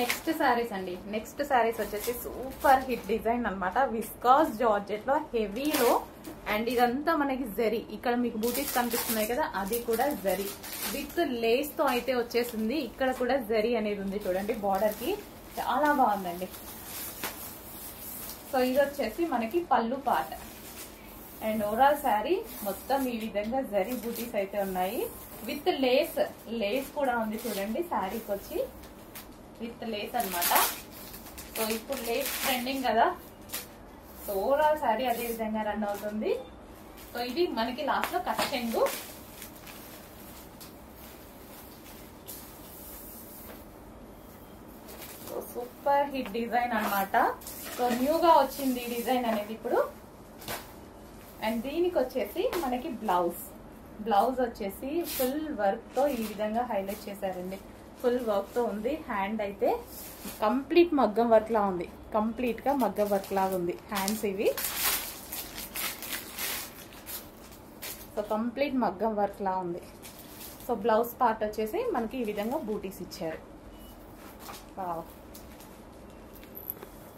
Next saris అండి. Next saris వచ్చేసి super hit design అనమాట. విస్కాస్ జార్జెట్ లో హెవీలో, అండ్ ఇదంతా మనకి జరీ. ఇక్కడ మీకు బూటీస్ కనిపిస్తున్నాయి కదా, అది కూడా జరీ విత్ లేస్ తో అయితే వచ్చేసింది. ఇక్కడ కూడా జరీ అనేది ఉంది చూడండి బార్డర్ కి, చాలా బాగుందండి. సో ఇది వచ్చేసి మనకి పళ్ళు పార్ట్. అండ్ ఓవరాల్ శారీ మొత్తం ఈ విధంగా జరీ బూటీస్ అయితే ఉన్నాయి విత్ లేస్. లేస్ కూడా ఉంది చూడండి శారీకి వచ్చి, విత్ లేస్ అనమాట. సో ఇప్పుడు లేస్ ట్రెండింగ్ కదా, సో ఓవరాల్ శారీ అదే విధంగా రన్ అవుతుంది. సో ఇది మనకి లాస్ట్ లో కట్ చెంగు. సో సూపర్ హిట్ డిజైన్ అనమాట. సో న్యూగా వచ్చింది ఈ డిజైన్ అనేది ఇప్పుడు. అండ్ దీనికి వచ్చేసి మనకి బ్లౌజ్. బ్లౌజ్ వచ్చేసి ఫుల్ వర్క్ తో ఈ విధంగా హైలైట్ చేశారండి. ఫుల్ వర్క్ తో ఉంది. హ్యాండ్ అయితే కంప్లీట్ మగ్గం వర్క్ లా ఉంది, కంప్లీట్ గా మగ్గం వర్క్ లాగా ఉంది హ్యాండ్స్ ఇవి. సో కంప్లీట్ మగ్గం వర్క్ లా ఉంది. సో బ్లౌజ్ పార్ట్ వచ్చేసి మనకి ఈ విధంగా బూటీస్ ఇచ్చారు. వావ్.